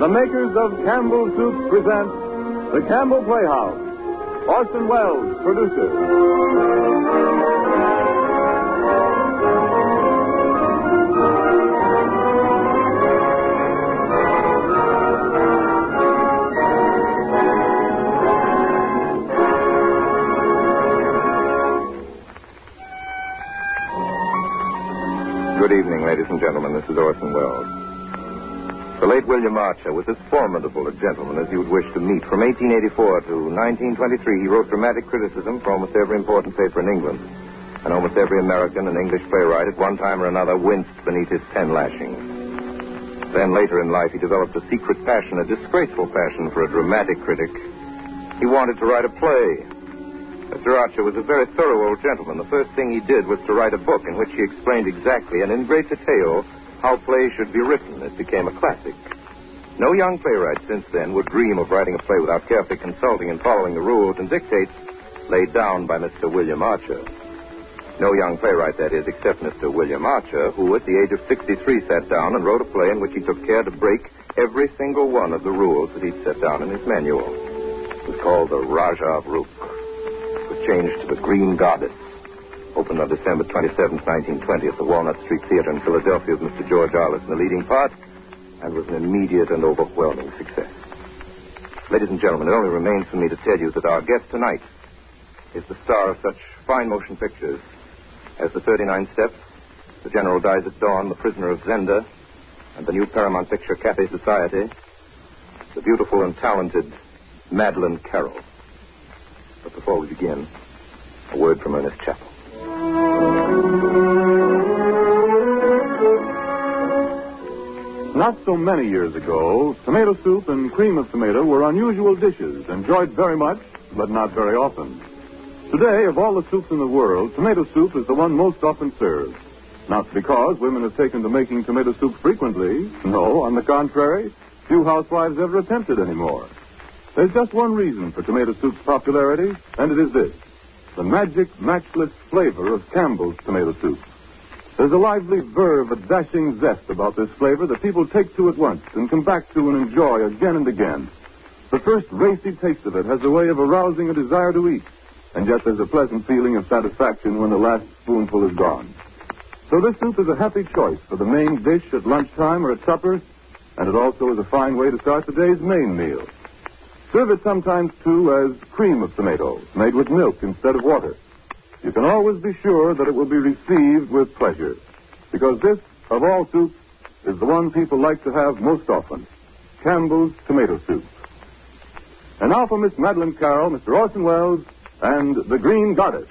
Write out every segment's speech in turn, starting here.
The makers of Campbell Soup present the Campbell Playhouse. Orson Welles, producer. Good evening, ladies and gentlemen. This is Orson Welles. The late William Archer was as formidable a gentleman as you would wish to meet. From 1884 to 1923, he wrote dramatic criticism for almost every important paper in England. And almost every American and English playwright at one time or another winced beneath his pen lashings. Then later in life, he developed a secret passion, a disgraceful passion for a dramatic critic. He wanted to write a play. Mr. Archer was a very thorough old gentleman. The first thing he did was to write a book in which he explained exactly and in great detail how plays should be written. It became a classic. No young playwright since then would dream of writing a play without carefully consulting and following the rules and dictates laid down by Mr. William Archer. No young playwright, that is, except Mr. William Archer, who at the age of 63 sat down and wrote a play in which he took care to break every single one of the rules that he'd set down in his manual. It was called The Rajah of Rook. It was changed to The Green Goddess. Opened on December 27, 1920 at the Walnut Street Theater in Philadelphia with Mr. George Arliss in the leading part, and was an immediate and overwhelming success. Ladies and gentlemen, it only remains for me to tell you that our guest tonight is the star of such fine motion pictures as The 39 Steps, The General Dies at Dawn, The Prisoner of Zenda, and the new Paramount picture Cafe Society, the beautiful and talented Madeleine Carroll. But before we begin, a word from Ernest Chappell. Not so many years ago, tomato soup and cream of tomato were unusual dishes, enjoyed very much, but not very often. Today, of all the soups in the world, tomato soup is the one most often served. Not because women have taken to making tomato soup frequently. No, on the contrary, few housewives ever attempt it anymore. There's just one reason for tomato soup's popularity, and it is this: the magic, matchless flavor of Campbell's tomato soup. There's a lively verve, a dashing zest about this flavor that people take to at once and come back to and enjoy again and again. The first racy taste of it has a way of arousing a desire to eat, and yet there's a pleasant feeling of satisfaction when the last spoonful is gone. So this soup is a happy choice for the main dish at lunchtime or at supper, and it also is a fine way to start the day's main meal. Serve it sometimes, too, as cream of tomato, made with milk instead of water. You can always be sure that it will be received with pleasure, because this, of all soups, is the one people like to have most often: Campbell's tomato soup. And now for Miss Madeleine Carroll, Mr. Orson Welles, and The Green Goddess.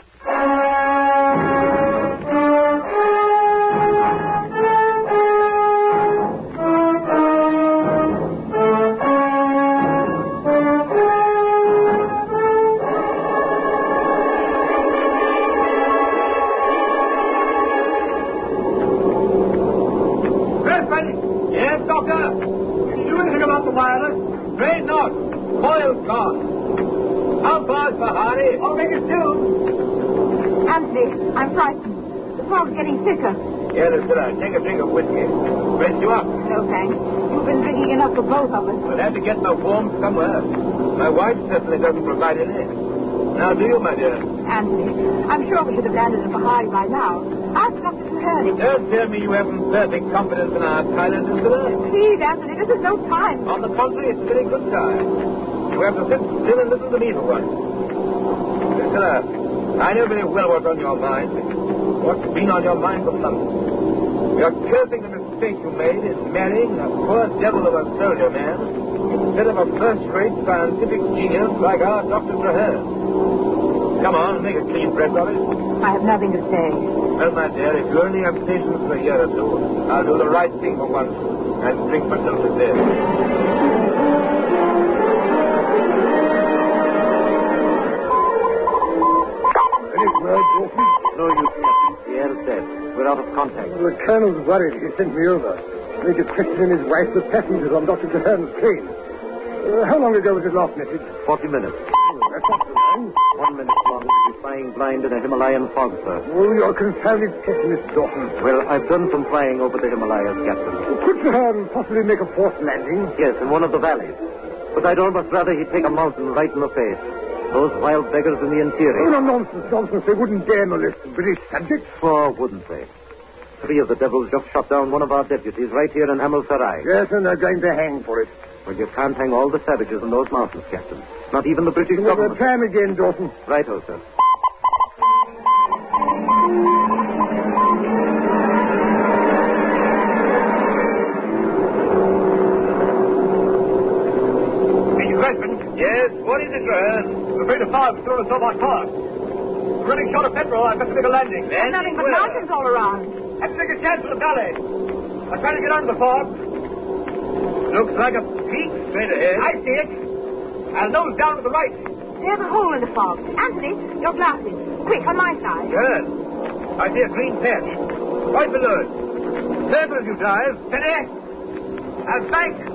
Yes, Doctor? Did you do anything about the wireless? Afraid not. Coil's gone. How far's Bahari? I'll make it soon. Anthony, I'm frightened. The fog's getting thicker. Here, Lucilla, take a drink of whiskey. Rest you up. No, thanks. You've been drinking enough for both of us. We'll have to get the warmth somewhere. My wife certainly doesn't provide any. Now, do you, my dear? Anthony, I'm sure we should have landed at Bahari by now. Ask Dr. Traherne. Don't tell me you haven't perfect confidence in our pilot, Lucilla. Please, Anthony, this is no time. On the contrary, it's a very good time. You have to sit still and listen to me for once. Lucilla, I know very well what's on your mind. What's been on your mind for months. You're cursing the mistake you made in marrying a poor devil of a soldier man instead of a first-rate scientific genius like our Dr. Traherne. Come on, make a clean breast of it. I have nothing to say. Well, my dear, if you only have patience for a year or two, I'll do the right thing for once and drink myself to death. Any word, Wilson? No use, Captain. The air is dead. We're out of contact. Well, the colonel's worried. He sent me over. Major Crichton and his wife were passengers on Dr. Traherne's plane. How long ago was his last message? 40 minutes. Oh, that's not so long? 1 minute longer to be flying blind in a Himalayan fog, sir. Oh, you're confounded pessimist, Dawson. Well, I've done some flying over the Himalayas, Captain. Could Traherne possibly make a forced landing? Yes, in one of the valleys. But I'd almost rather he'd take a mountain right in the face. Those wild beggars in the interior. Oh, no, nonsense. They wouldn't dare molest the British subjects. Oh, wouldn't they? 3 of the devils just shot down one of our deputies right here in Hamel Sarai. Yes, and they're going to hang for it. Well, you can't hang all the savages in those mountains, Captain. Not even the British government. Try him again, Dawson. Righto, sir. Yes, what is it, Traherne? I'm afraid the fog's thrown us off our course. Running short of petrol, I've got to make a landing. There's nothing but mountains all around. Let's take a chance for the valley. I'm trying to get under the fog. Looks like a peak straight ahead. I see it. I'll nose down to the right. There's a hole in the fog. Anthony, your glasses. Quick, on my side. Good. I see a green patch. Right below it. Careful as you drive. Steady. I'll bank.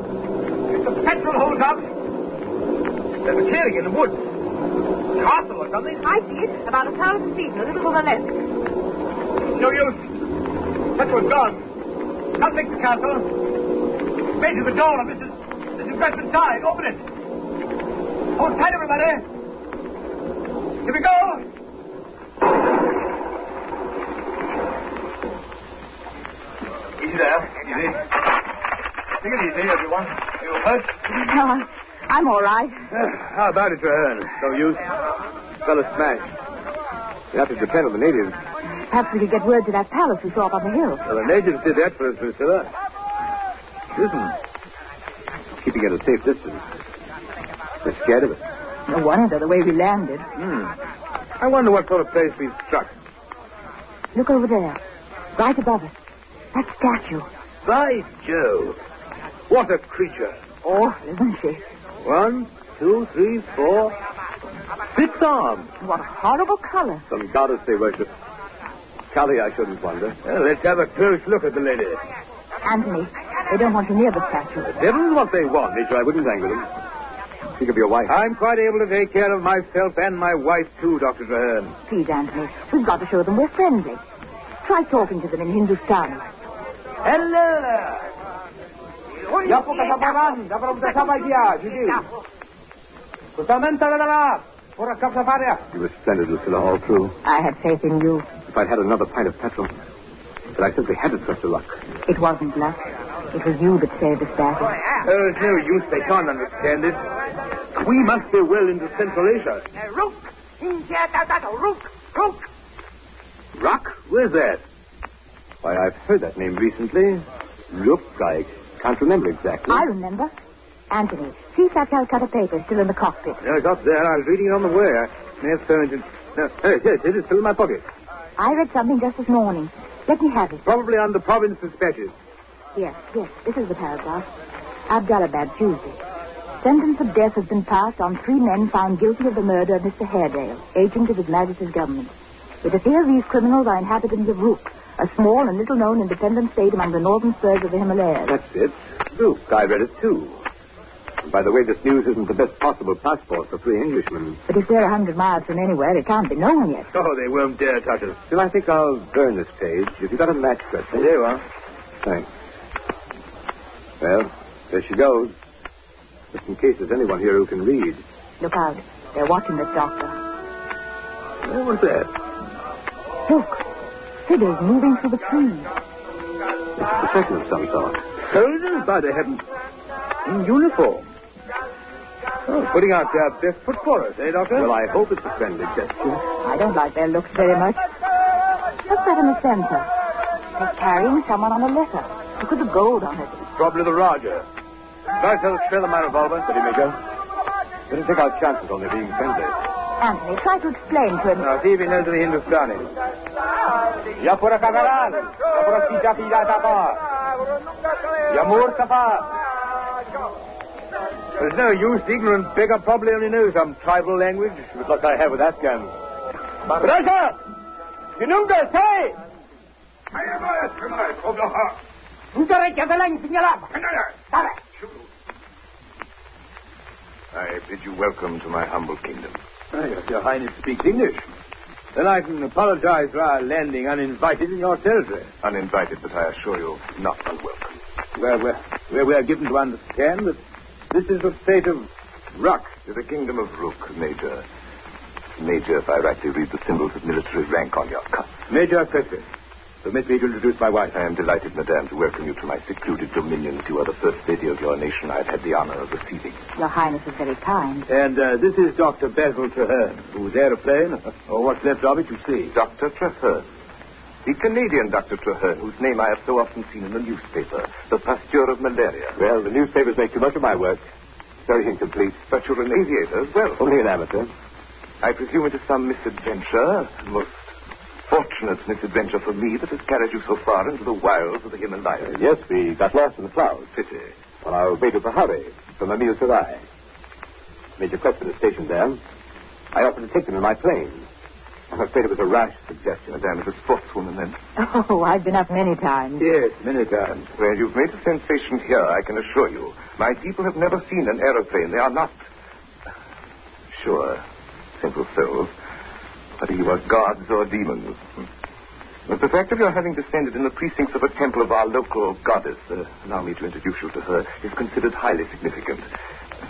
If the petrol holds up, there's a clearing in the woods. Castle or something. I see it. About 1,000 feet, a little to the left. No use. Petrol's gone. I'll take the castle. Make to the door of Mrs. Preston's side. Open it. Hold tight, everybody. Here we go. Easy there. Easy. Take it easy, everyone. You hurt? No, I'm all right. How about it, Traherne? No use. Fella smashed. You have to depend on the natives. Perhaps we could get word to that palace we saw up on the hill. Well, the natives did that for us, Priscilla. Listen. Keeping at a safe distance. They're scared of it. No wonder, the way we landed. I wonder what sort of place we've struck. Look over there. Right above us. That statue. By Jove. What a creature. Oh, isn't she? 1, 2, 3, 4. 6 arms. What a horrible color. Some goddess they worship. Kali, I shouldn't wonder. Well, let's have a close look at the lady. Anthony, they don't want you near the statue. The devil's what they want, so I wouldn't anger them. Think of your wife. I'm quite able to take care of myself and my wife, too, Dr. Traherne. Please, Anthony, we've got to show them we're friendly. Try talking to them in Hindustani. Hello there. You were splendid, Lucilla, all through. I had faith in you. If I'd had another pint of petrol. But I simply had to trust to luck. It wasn't luck. It was you that saved the statue. There's no use. They can't understand it. We must be well into Central Asia. Rock? Where's that? Why, I've heard that name recently. Look, I can't remember exactly. I remember. Anthony, see if that Calcutta paper is still in the cockpit. Yeah, it's up there. I was reading it on the way. May have thrown it in... No, yes, it is still in my pocket. I read something just this morning. Let me have it. Probably on the province dispatches. Yes. This is the paragraph. Abdalabad, Tuesday. Sentence of death has been passed on 3 men found guilty of the murder of Mr. Haredale, agent of His Majesty's government. It appears these criminals are inhabitants of Rook, a small and little-known independent state among the northern spurs of the Himalayas. That's it. Rook. I read it, too. And by the way, this news isn't the best possible passport for 3 Englishmen. But if they're 100 miles from anywhere, it can't be known yet. Oh, they won't dare touch us. Still, I think I'll burn this page. If you've got a match, Preston. There you are. Thanks. Well, there she goes. Just in case there's anyone here who can read. Look out. They're watching this doctor. What's that? Look. Figures moving through the trees. It's a procession of some sort. Soldiers, by the heavens. In uniform. Oh, putting out their best foot for us, eh, Doctor? Well, I hope it's a friendly gesture. I don't like their looks very much. What's that in the center? They're carrying someone on a letter. Look at the gold on it. Probably the Raja. Try to spell my revolver. Steady, Major. Better take our chances on their being friendly. Anthony, try to explain to him. Now, see if he knows any Hindustani. Yapura Kagaran. Yapura Sita Pida Tapa. Yamur Tapa. There's no use. The ignorant beggar probably only knows some tribal language. With luck I have with Afghans. Raja! Ginunga, say! I bid you welcome to my humble kingdom. If Your Highness speaks English, then I can apologize for our landing uninvited in your territory. Uninvited, but I assure you, not unwelcome. Where we are given to understand that this is the state of Rook. To the kingdom of Rook, Major. Major, if I rightly read the symbols of military rank on your cuff. Major Presley. Permit me to introduce my wife. I am delighted, madame, to welcome you to my secluded dominions. You are the first lady of your nation I've had the honor of receiving. Your Highness is very kind. And this is Dr. Basil Traherne, whose aeroplane, or what's left of it, you see. Dr. Traherne. The Canadian Dr. Traherne, whose name I have so often seen in the newspaper. The pasteur of malaria. Well, the newspapers make too much of my work. Very incomplete. But you're an aviator as well. Only an amateur. I presume it is some misadventure, most fortunate misadventure for me that has carried you so far into the wilds of the Himalayas. Yes, we got lost in the clouds. Pity. On our way to Pahari from Amil Sarai. Major Preston is stationed there. I offered to take them in my plane. I'm afraid it was a rash suggestion. Madame is a sportswoman, then. Oh, I've been up many times. Yes, many times. Well, you've made a sensation here, I can assure you. My people have never seen an aeroplane. They are not... Sure, simple souls. Whether you are gods or demons. But the fact of your having descended in the precincts of a temple of our local goddess, allow me to introduce you to her, is considered highly significant.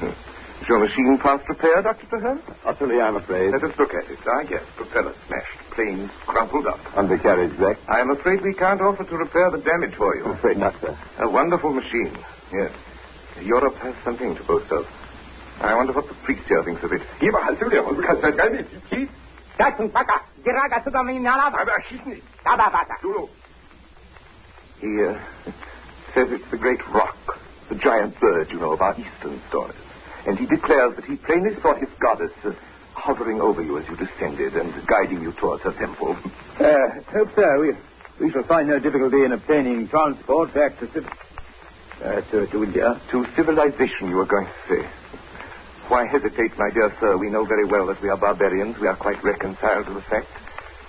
Is your machine past repair, Dr. Traherne? Utterly, I'm afraid. Let us look at it. Ah, yes, propeller smashed, planes crumpled up. Undercarriage wreck. I am afraid we can't offer to repair the damage for you. I'm afraid not, sir. A wonderful machine, yes. Europe has something to boast of. I wonder what the priest here thinks of it. He says it's the great rock, the giant bird, you know, of our Eastern stories. And he declares that he plainly saw his goddess hovering over you as you descended and guiding you towards her temple. Hope so. We shall find no difficulty in obtaining transport back to India. To civilization, you were going to say. Why hesitate, my dear sir? We know very well that we are barbarians. We are quite reconciled to the fact.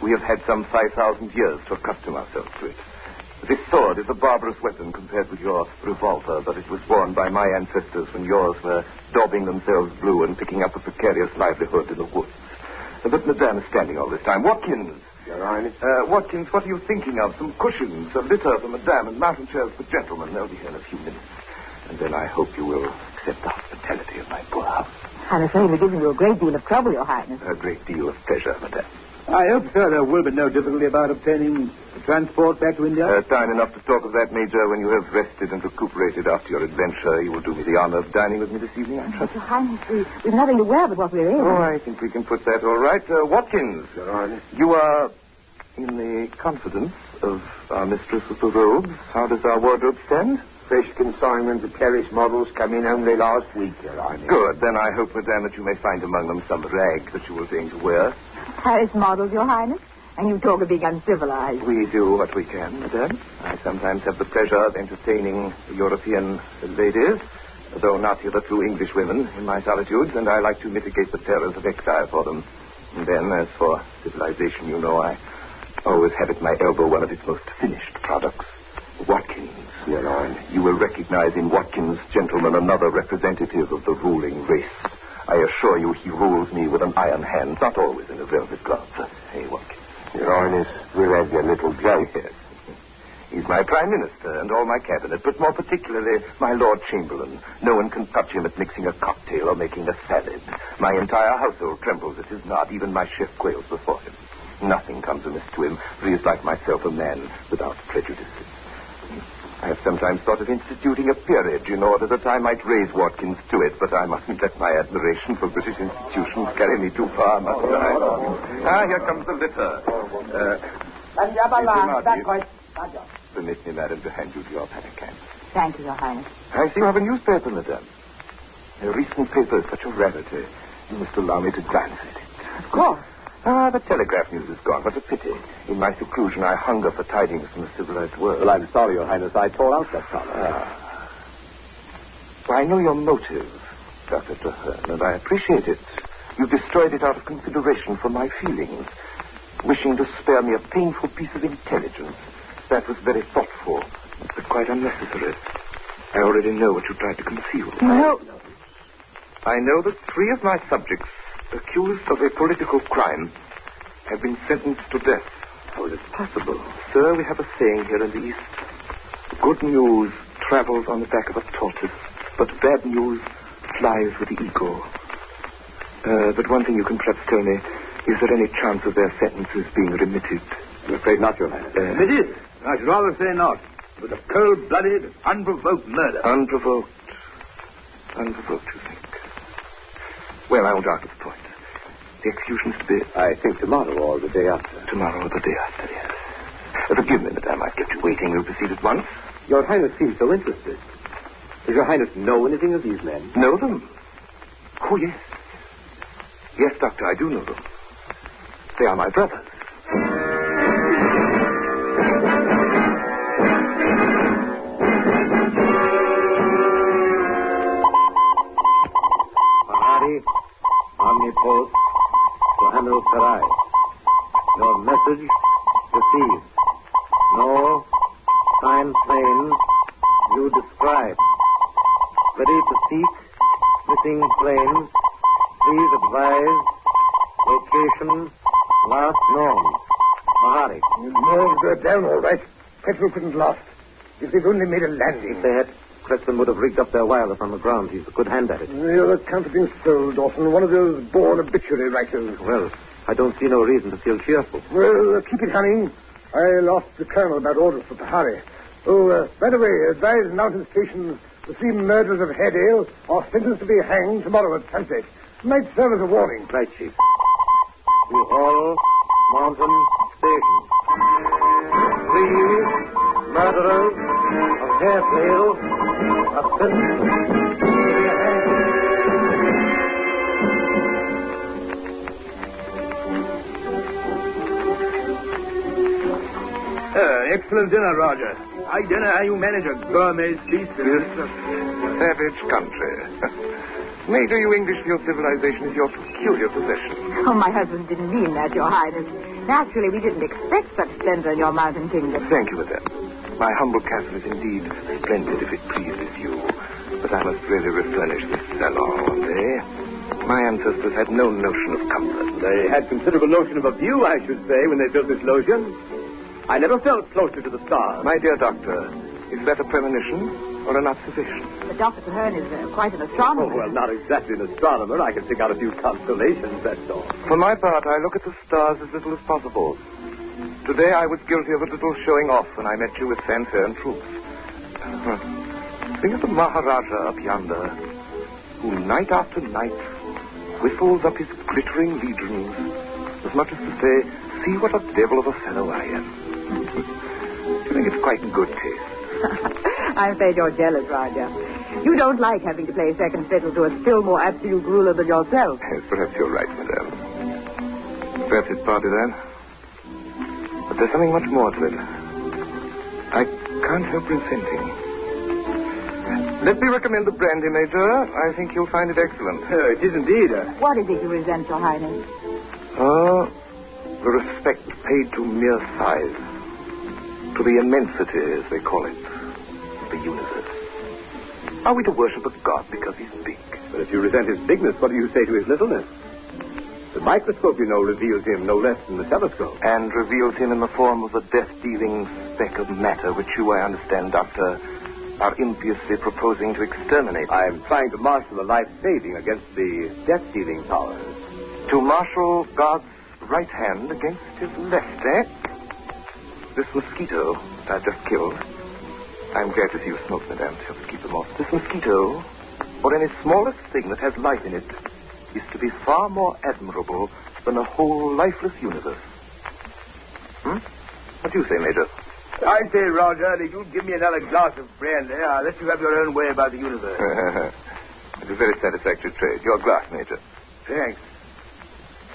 We have had some 5,000 years to accustom ourselves to it. This sword is a barbarous weapon compared with your revolver, but it was worn by my ancestors when yours were daubing themselves blue and picking up a precarious livelihood in the woods. But Madame is standing all this time. Watkins! Your Highness? Watkins, what are you thinking of? Some cushions, a litter for Madame, and mountain chairs for gentlemen. They'll be here in a few minutes. And then I hope you will accept the hospitality of my poor house. I'm afraid we're giving you a great deal of trouble, Your Highness. A great deal of pleasure, Madame. I hope, sir, there will be no difficulty about obtaining transport back to India. Time enough to talk of that, Major. When you have rested and recuperated after your adventure, you will do me the honor of dining with me this evening, I'm sure. Your Highness, we've nothing to wear but what we're in. Oh, I think we can put that all right. Watkins, Your Highness? You are in the confidence of our mistress of the robes. How does our wardrobe stand? Fresh consignments of Paris models come in only last week, Your Highness. Good. Then I hope, Madame, that you may find among them some rag that you will deign to wear. Paris models, Your Highness? And you talk of being uncivilized. We do what we can, Madame. I sometimes have the pleasure of entertaining European ladies, though not hitherto English women, in my solitudes, and I like to mitigate the terrors of exile for them. And then, as for civilization, you know, I always have at my elbow one of its most finished products. Watkins. Your Highness. You will recognize in Watkins, gentlemen, another representative of the ruling race. I assure you he rules me with an iron hand, not always in a velvet glove. Hey, Watkins. Your Highness, we'll have your little joke. Yes. He's my Prime Minister and all my cabinet, but more particularly my Lord Chamberlain. No one can touch him at mixing a cocktail or making a salad. My entire household trembles at his nod. Even my chef quails before him. Nothing comes amiss to him, for he is like myself, a man without prejudices. I have sometimes thought of instituting a peerage in order that I might raise Watkins to it, but I mustn't let my admiration for British institutions carry me too far, must I? Here comes the litter. Permit me, madam, to hand you to your pannikin. Thank you, Your Highness. I see you have a newspaper, madame. A recent paper is such a rarity. You must allow me to glance at it. Of course. The telegraph news is gone. What a pity. In my seclusion, I hunger for tidings from the civilized world. Well, I'm sorry, Your Highness. I tore out that column. Well, I know your motive, Dr. Traherne, and I appreciate it. You destroyed it out of consideration for my feelings, wishing to spare me a painful piece of intelligence. That was very thoughtful, but quite unnecessary. I already know what you tried to conceal. No. I know that 3 of my subjects accused of a political crime, have been sentenced to death. How is it possible? Sir, we have a saying here in the East. Good news travels on the back of a tortoise, but bad news flies with the eagle. But one thing you can perhaps tell me, is there any chance of their sentences being remitted? I'm afraid not, Your Highness. Remitted? I should rather say not. It was a cold-blooded, unprovoked murder. Unprovoked, you think? Well, I won't argue the point. The execution's to be... I think tomorrow or the day after. Tomorrow or the day after, yes. Forgive me, madame, I've kept you waiting. We'll proceed at once. Your Highness seems so interested. Does Your Highness know anything of these men? Know them? Oh, yes. Yes, Doctor, I do know them. They are my brothers. Mahari, Omnipost, to General Sarai. Your message received. No, sign plain, you describe. Ready to seek missing planes. Please advise location last known. Mahari. No, they're down all right. Petrol couldn't last. If they'd only made a landing. If they had, Preston would have rigged up their wireless on the ground. He's a good hand at it. You're a counterfeit soul, Dawson. One of those born obituary writers. Well, I don't see no reason to feel cheerful. Well, keep it humming. I lost the colonel about orders for Pahari. Oh, by the way, advise mountain stations the 3 murderers of Haredale are sentenced to be hanged tomorrow at sunset. Might serve as a warning. Right, Chief. To all mountain stations. 3 murderers of Haredale are sentenced to be hanged. Excellent dinner, Roger. I don't know how you manage a gourmet's feast. Savage country. Major, you English feel civilization is your peculiar possession. Oh, my husband didn't mean that, Your Highness. Naturally, we didn't expect such splendor in your mountain kingdom. Thank you, madame. My humble castle is indeed splendid if it pleases you. But I must really refurnish this salon one day. My ancestors had no notion of comfort. They had considerable notion of a view, I should say, when they built this loggia. I never felt closer to the stars. My dear doctor, is that a premonition or an observation? But Dr. Treherne is quite an astronomer. Oh, well, not exactly an astronomer. I can pick out a few constellations, that's all. For my part, I look at the stars as little as possible. Today I was guilty of a little showing off when I met you with fanfare and troops. Think of the Maharaja up yonder, who night after night whistles up his glittering legions, as much as to say, see what a devil of a fellow I am. Do you think it's quite in good taste? I'm afraid you're jealous, Roger. You don't like having to play second fiddle to a still more absolute ruler than yourself. Yes, perhaps you're right, madame. Perhaps it's partly that. But there's something much more to it. I can't help resenting. Let me recommend the brandy, Major. I think you'll find it excellent. It is indeed. What is it you resent, Your Highness? The respect paid to mere size. To the immensity, as they call it, of the universe. Are we to worship a god because he's big? But if you resent his bigness, what do you say to his littleness? The microscope, you know, reveals him no less than the telescope. And reveals him in the form of a death-dealing speck of matter, which you, I understand, Doctor, are impiously proposing to exterminate. I'm trying to marshal the life-saving against the death-dealing powers. To marshal God's right hand against his left, eh? This mosquito I've just killed. I'm glad to see you smoke, madame, to help keep them off. This mosquito, or any smallest thing that has life in it, is to be far more admirable than a whole lifeless universe. What do you say, Major? I say, Roger, if you'd give me another glass of brandy, I'll let you have your own way about the universe. It's a very satisfactory trade. Your glass, Major. Thanks.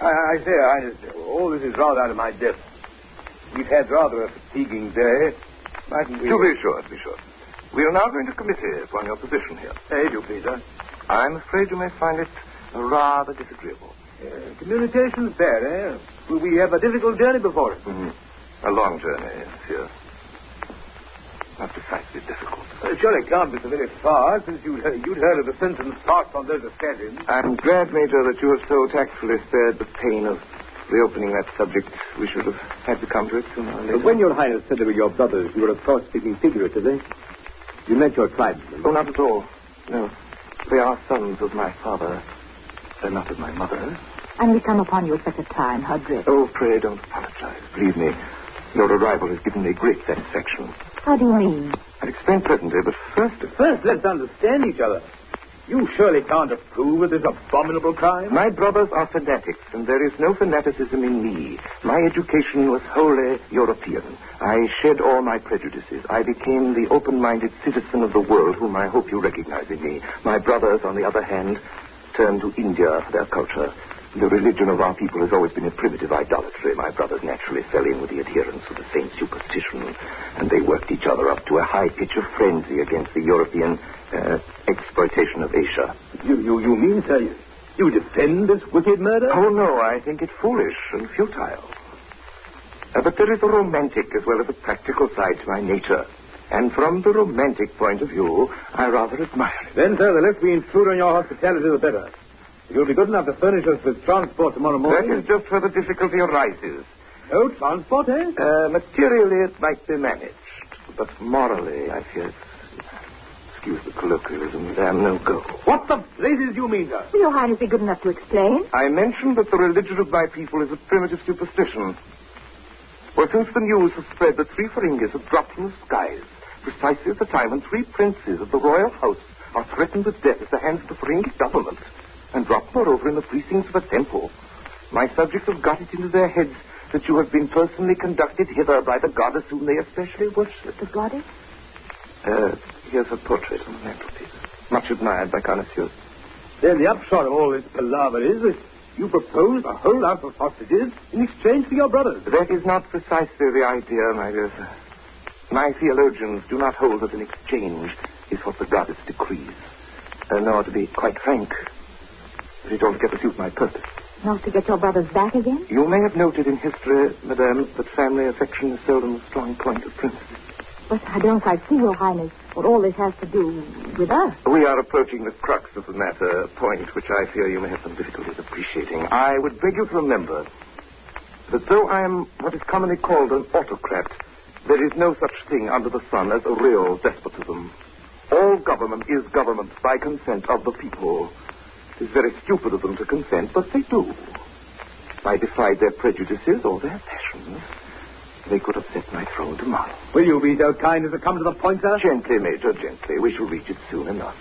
I say, Highness, all this is rather out of my depth. We've had rather a fatiguing day. Mightn't we... To be sure, to be sure. We are now going to committee upon your position here. If you please, sir. I'm afraid you may find it rather disagreeable. Communication's bad, eh? We have a difficult journey before us. Mm-hmm. A long journey, monsieur. not precisely difficult. It surely can't be so very far, since you'd heard of the sentence passed on those assassins. I'm glad, Major, that you have so tactfully spared the pain of reopening that subject. We should have had to come to it sooner or later. But when Your Highness said they were your brothers, you were, of course, speaking figuratively. You meant your tribesmen. Oh, not at all. No. They are sons of my father. They're not of my mother. And we come upon you at such a time. How dreadful. Oh, pray don't apologize. Believe me, your arrival has given me great satisfaction. How do you mean? I'll explain presently, but first... First, let's understand each other. You surely can't approve of this abominable crime. My brothers are fanatics, and there is no fanaticism in me. My education was wholly European. I shed all my prejudices. I became the open-minded citizen of the world, whom I hope you recognize in me. My brothers, on the other hand, turned to India for their culture. The religion of our people has always been a primitive idolatry. My brothers naturally fell in with the adherents of the same superstition, and they worked each other up to a high pitch of frenzy against the European exploitation of Asia. You mean, sir, you defend this wicked murder? Oh, no, I think it foolish and futile. But there is a romantic as well as a practical side to my nature. And from the romantic point of view, I rather admire it. Then, sir, the less we intrude on your hospitality, the better. You'll be good enough to furnish us with transport tomorrow morning. That is just where the difficulty arises. Oh, transport, eh? Materially, it might be managed. But morally, I fear it's... Excuse the colloquialism, madame, no go. What the blazes do you mean, sir? Will Your Highness be good enough to explain? I mentioned that the religion of my people is a primitive superstition. Well, since the news has spread that 3 Feringis have dropped from the skies, precisely at the time when 3 princes of the royal house are threatened with death at the hands of the Ferengi government, and dropped, moreover, in the precincts of a temple, my subjects have got it into their heads that you have been personally conducted hither by the goddess whom they especially worship. The goddess? Here's a portrait on the mantelpiece, much admired by connoisseurs. Then the upshot of all this palaver is that you propose a whole lot of hostages in exchange for your brothers. That is not precisely the idea, my dear sir. My theologians do not hold that an exchange is what the goddess decrees. Nor, to be quite frank, that it altogether suits my purpose. Not to get your brothers back again? You may have noted in history, madame, that family affection is seldom a strong point of princes. But I don't quite see, Your Highness, what all this has to do with us. We are approaching the crux of the matter, a point which I fear you may have some difficulties appreciating. I would beg you to remember that though I am what is commonly called an autocrat, there is no such thing under the sun as a real despotism. All government is government by consent of the people. It is very stupid of them to consent, but they do. I defied their prejudices or their passions. They could have set my throne tomorrow. Will you be so kind as to come to the point, sir? Gently, Major, gently. We shall reach it soon enough.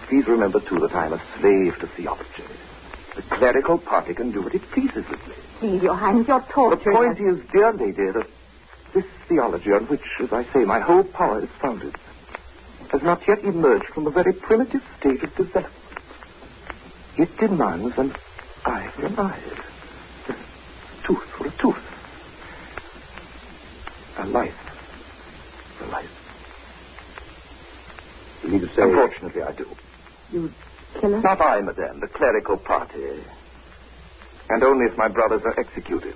Please remember, too, that I am a slave to theology. The clerical party can do what it pleases with me. Please, Your Highness, you're torturing The point us. is, dear lady, that this theology on which, as I say, my whole power is founded, has not yet emerged from a very primitive state of development. It demands an eye for an eye, a tooth for a tooth, a life for a life. You mean to say... Unfortunately, I do. You'd kill us? Not I, madame, the clerical party. And only if my brothers are executed.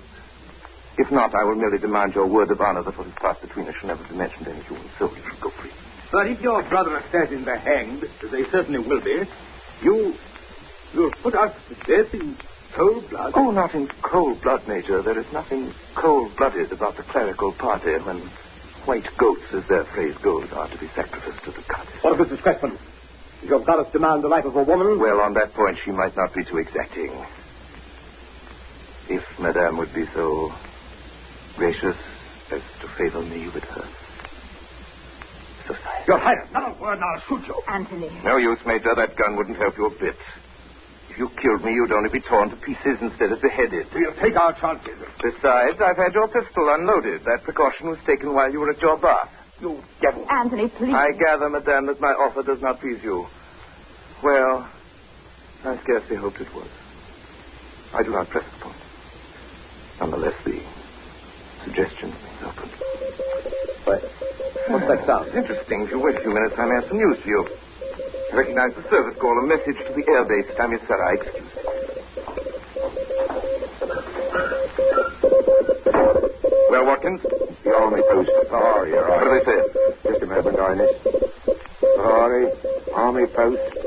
If not, I will merely demand your word of honor that what has passed between us shall never be mentioned to any human soul. You should go free. But if your brother assassins are hanged, as they certainly will be, you'll put us to death in cold blood? Oh, not in cold blood, Major. There is nothing cold-blooded about the clerical party when white goats, as their phrase goes, are to be sacrificed to the goddess. What if it's disgraceful? Does your goddess demand the life of a woman? Well, on that point, she might not be too exacting. If Madame would be so gracious as to favor me with her society. Your Highness, not a word, and I'll shoot you. Anthony. No use, Major. That gun wouldn't help you a bit. If you killed me, you'd only be torn to pieces instead of beheaded. We'll take our chances. Besides, I've had your pistol unloaded. That precaution was taken while you were at your bath. You devil. Anthony, please. I gather, Madame, that my offer does not please you. Well, I scarcely hoped it would. I do not press the point. Nonetheless, the suggestion is open. What's that sound? Interesting. If you wait a few minutes, I may have some news for you. I recognize the service call, a message to the airbase at Amisara. Excuse me. Well, Watkins? The only two star, Your What do Honor. they say? Just a moment, Highness. Ferrari, Army Post,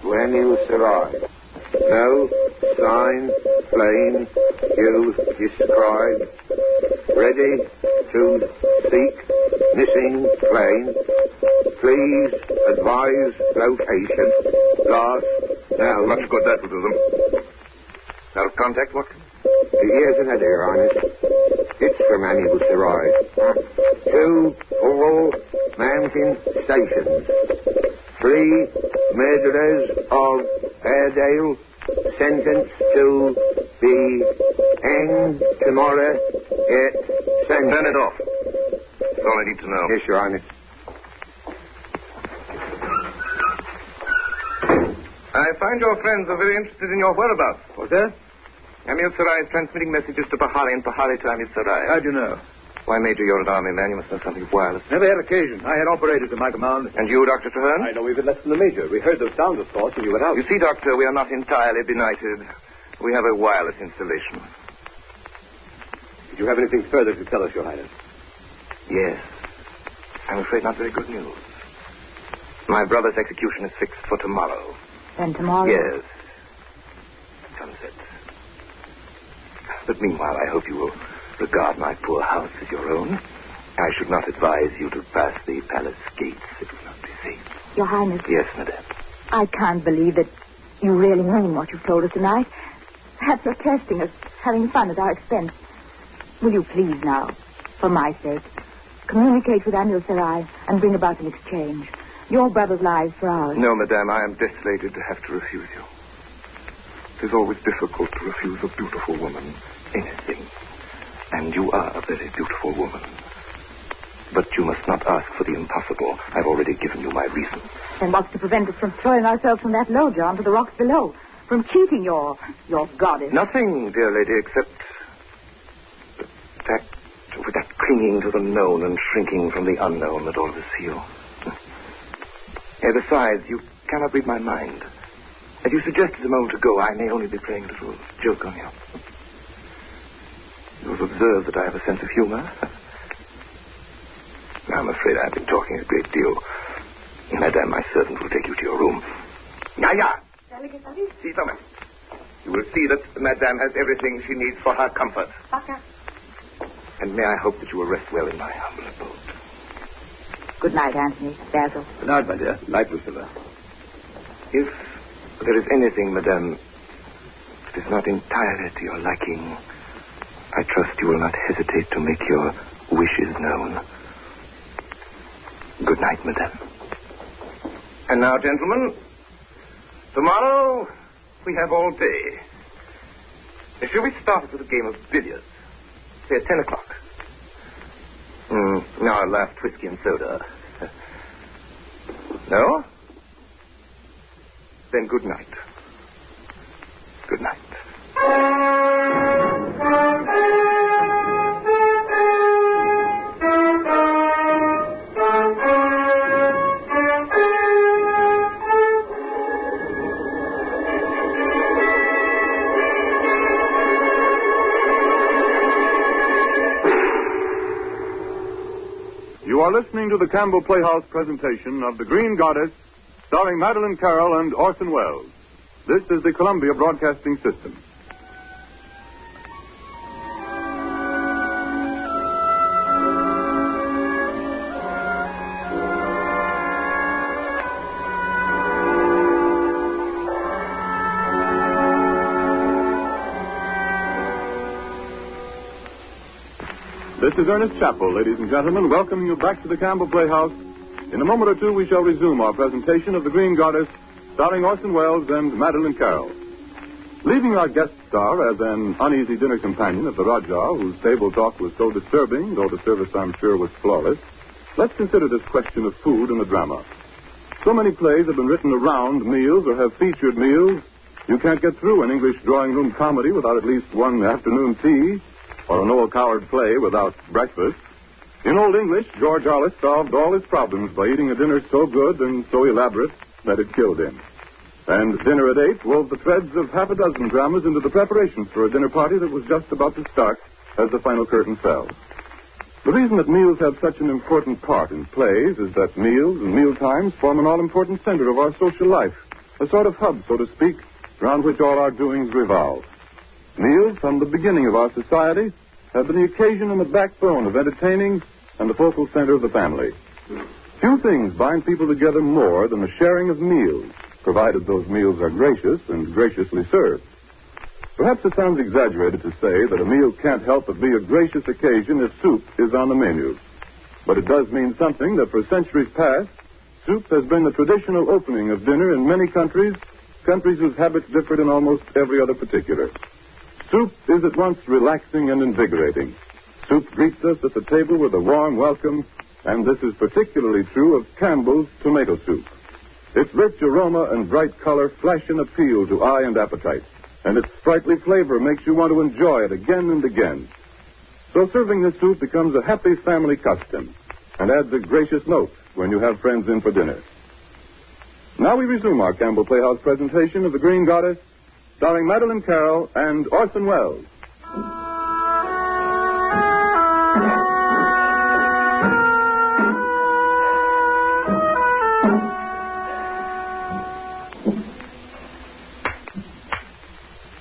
Buenos Aires. No sign, plane, you describe. Ready to seek missing plane. Please advise location. Last, now. Much good that will do them. Out of contact, Watson? Here's an idea, Highness. It's from Buenos Aires. 2 all mountain stations. 3 murderers of Airedale sentenced to be hanged tomorrow at sunset. Turn it off. That's all I need to know. Yes, Your Highness. I find your friends are very interested in your whereabouts. What's that? Amir Sarai is transmitting messages to Bahari and Bahari to Amir Sarai. How'd you know? Why, Major, you're an army man. You must know something of wireless. Never had occasion. I had operators in my command. And you, Dr. Traherne? I know even less than the Major. We heard those sounds, of course, when you went out. You see, Doctor, we are not entirely benighted. We have a wireless installation. Did you have anything further to tell us, Your Highness? Yes. I'm afraid not very good news. My brother's execution is fixed for tomorrow. Then tomorrow? Yes. Sunset. But meanwhile, I hope you will regard my poor house as your own. I should not advise you to pass the palace gates. It would not be safe. Your Highness. Yes, Madame. I can't believe that you really mean what you've told us tonight. Perhaps you're testing us, having fun at our expense. Will you please now, for my sake, communicate with Amir Sarai and bring about an exchange? Your brother's lives for ours. No, Madame, I am desolated to have to refuse you. It is always difficult to refuse a beautiful woman anything. And you are a very beautiful woman. But you must not ask for the impossible. I've already given you my reasons. Then what's to prevent us from throwing ourselves from that low, John, to the rocks below? From cheating your goddess? Nothing, dear lady, except that clinging to the known and shrinking from the unknown that all of us feel. Besides, you cannot read my mind. As you suggested a moment ago, I may only be playing a little joke on you. You have observed that I have a sense of humor. I'm afraid I've been talking a great deal. Madame, my servant will take you to your room. Ya. See, Thomas. You will see that Madame has everything she needs for her comfort. And may I hope that you will rest well in my humble abode. Good night, Anthony. Basil. Good night, my dear. Night, Lucilla. If there is anything, Madame, that is not entirely to your liking, I trust you will not hesitate to make your wishes known. Good night, Madame. And now, gentlemen, tomorrow we have all day. Shall we start with a game of billiards? Say at 10 o'clock. Now I'll last whiskey and soda. No? Then good night. Good night. You are listening to the Campbell Playhouse presentation of The Green Goddess, starring Madeline Carroll and Orson Welles. This is the Columbia Broadcasting System. This is Ernest Chappell, ladies and gentlemen, welcoming you back to the Campbell Playhouse. In a moment or two, we shall resume our presentation of The Green Goddess, starring Orson Welles and Madeline Carroll. Leaving our guest star as an uneasy dinner companion of the Rajah, whose table talk was so disturbing, though the service, I'm sure, was flawless, let's consider this question of food in the drama. So many plays have been written around meals or have featured meals, you can't get through an English drawing room comedy without at least one afternoon tea, or a Noel Coward play without breakfast. In Old English, George Arliss solved all his problems by eating a dinner so good and so elaborate that it killed him. And Dinner at 8 wove the threads of half a dozen dramas into the preparations for a dinner party that was just about to start as the final curtain fell. The reason that meals have such an important part in plays is that meals and meal times form an all-important center of our social life, a sort of hub, so to speak, around which all our doings revolve. Meals, from the beginning of our society, have been the occasion and the backbone of entertaining and the focal center of the family. Few things bind people together more than the sharing of meals, provided those meals are gracious and graciously served. Perhaps it sounds exaggerated to say that a meal can't help but be a gracious occasion if soup is on the menu. But it does mean something that for centuries past, soup has been the traditional opening of dinner in many countries whose habits differed in almost every other particular. Soup is at once relaxing and invigorating. Soup greets us at the table with a warm welcome, and this is particularly true of Campbell's tomato soup. Its rich aroma and bright color flash an appeal to eye and appetite, and its sprightly flavor makes you want to enjoy it again and again. So serving this soup becomes a happy family custom and adds a gracious note when you have friends in for dinner. Now we resume our Campbell Playhouse presentation of The Green Goddess, starring Madeline Carroll and Orson Welles.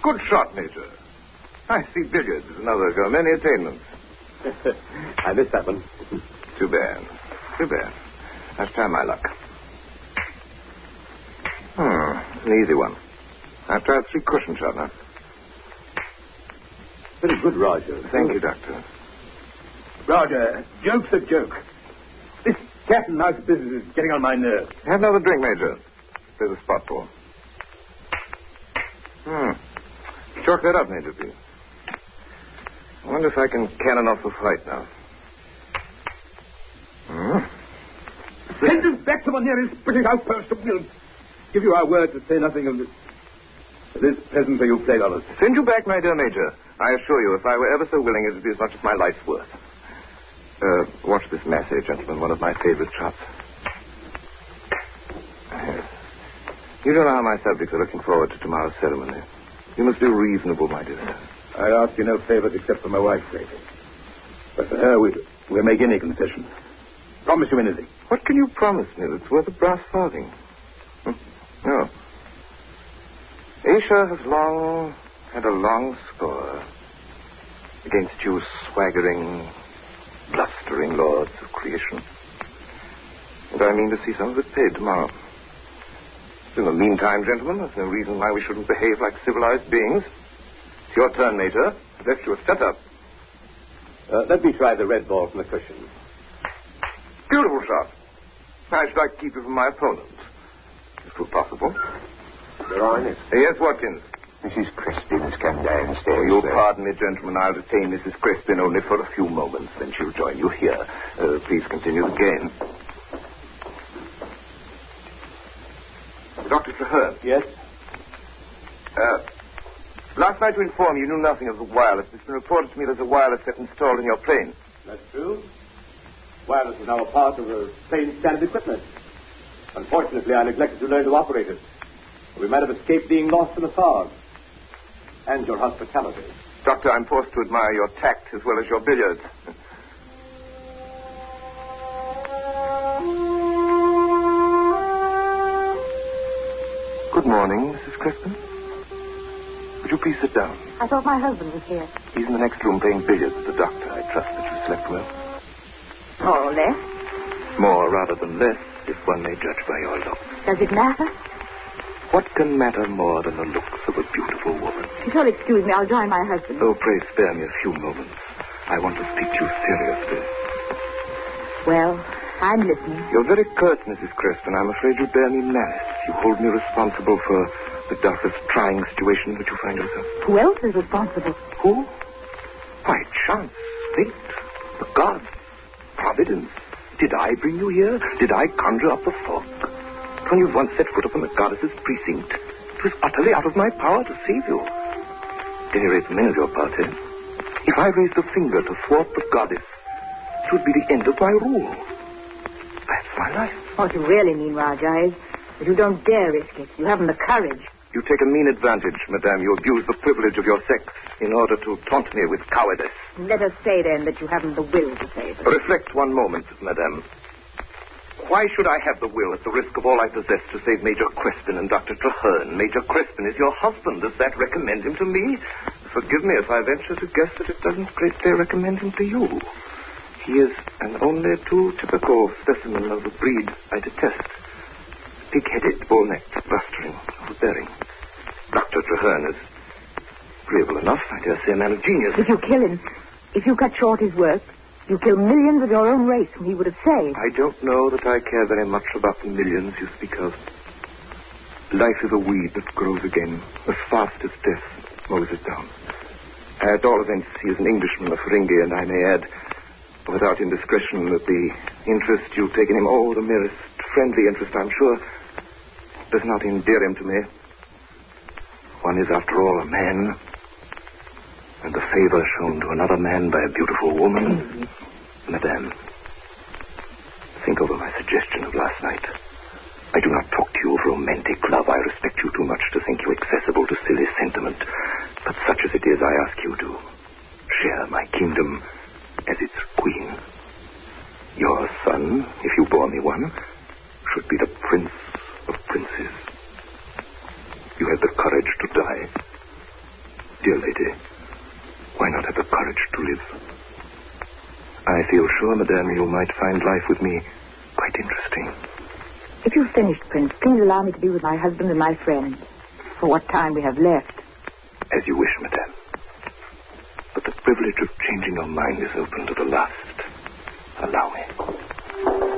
Good shot, Major. I see billiards is another of your many attainments. I missed that one. Too bad. Too bad. Let's try my luck. An easy one. I've tried 3 cushion shot now. Very good, Roger. Thank you, Doctor. Roger, joke's a joke. This cat and mouse business is getting on my nerves. Have another drink, Major. There's a spot for. Chalk that up, Major, please. I wonder if I can cannon off the fight now. Send us back to the nearest British outpost, and we'll give you our word to say nothing of this pleasantry you played on us. Send you back, my dear Major. I assure you, if I were ever so willing, it would be as much as my life's worth. Watch this massé, gentlemen, one of my favorite shots. You don't know how my subjects are looking forward to tomorrow's ceremony. You must be reasonable, my dear. I ask you no favors except for my wife's sake. But for her, we'll make any concession. Promise you anything. What can you promise me that's worth a brass farthing? No. Asia has long had a long score against you swaggering, blustering lords of creation. And I mean to see some of it paid tomorrow. In the meantime, gentlemen, there's no reason why we shouldn't behave like civilized beings. It's your turn, Major. I've left you a setup. Let me try the red ball from the cushion. Beautiful shot. I should like to keep it from my opponent, if it were possible. Your Highness. Yes, Watkins. Mrs. Crispin's come downstairs. Oh, you'll pardon me, gentlemen. I'll detain Mrs. Crispin only for a few moments, then she'll join you here. Please continue the game. Dr. Traherne. Yes? Last night to inform you knew nothing of the wireless. It's been reported to me there's a wireless set installed in your plane. That's true. Wireless is now a part of the plane's standard equipment. Unfortunately, I neglected to learn to operate it. We might have escaped being lost in the fog. And your hospitality. Doctor, I'm forced to admire your tact as well as your billiards. Good morning, Mrs. Crispin. Would you please sit down? I thought my husband was here. He's in the next room playing billiards with the doctor. I trust that you slept well. More or less. More rather than less, if one may judge by your looks. Does it matter? What can matter more than the looks of a beautiful woman? If you'll excuse me, I'll join my husband. Oh, pray spare me a few moments. I want to speak to you seriously. Well, I'm listening. You're very curt, Mrs. Crispin. I'm afraid you bear me malice. You hold me responsible for the doubtless trying situation in which you find yourself. Who else is responsible? Who? Why, chance, fate, the gods, providence. Did I bring you here? Did I conjure up the fog? When you once set foot upon the goddess's precinct, it was utterly out of my power to save you. At any rate, men of your party. If I raised a finger to thwart the goddess, it would be the end of my rule. That's my life. What you really mean, Raja, is that you don't dare risk it. You haven't the courage. You take a mean advantage, madame. You abuse the privilege of your sex in order to taunt me with cowardice. Let us say, then, that you haven't the will to save us. Reflect one moment, madame. Why should I have the will at the risk of all I possess to save Major Crespin and Dr. Traherne? Major Crespin is your husband. Does that recommend him to me? Forgive me if I venture to guess that it doesn't greatly recommend him to you. He is an only too typical specimen of the breed I detest. Pig-headed, bull-necked, blustering, overbearing. Dr. Traherne is agreeable enough. I dare say a man of genius. If you kill him, if you cut short his work, you kill millions of your own race whom he would have saved. I don't know that I care very much about the millions you speak of. Life is a weed that grows again as fast as death mows it down. At all events, he is an Englishman of Feringhi, and I may add, without indiscretion, that the interest you've taken him, the merest friendly interest, I'm sure, does not endear him to me. One is, after all, a man, and the favor shown to another man by a beautiful woman. Madame, think over my suggestion of last night. I do not talk to you of romantic love. I respect you too much to think you accessible to silly sentiment. But such as it is, I ask you to share my kingdom as its queen. Your son, if you bore me one, should be the prince of princes. You had the courage to die. Dear lady, why not have the courage to live? I feel sure, madame, you might find life with me quite interesting. If you've finished, Prince, please allow me to be with my husband and my friend for what time we have left. As you wish, madame. But the privilege of changing your mind is open to the last. Allow me.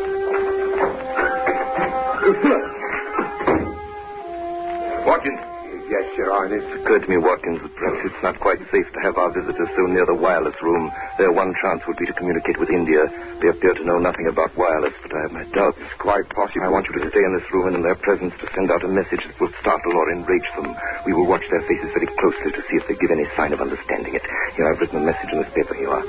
Watkins. Yes, Your Highness. It occurred to me, Watkins, that perhaps it's not quite safe to have our visitors so near the wireless room. Their one chance would be to communicate with India. They appear to know nothing about wireless, but I have my doubts. It's quite possible. I want you to stay in this room and in their presence to send out a message that will startle or enrage them. We will watch their faces very closely to see if they give any sign of understanding it. Here, I've written a message in this paper. Here you are.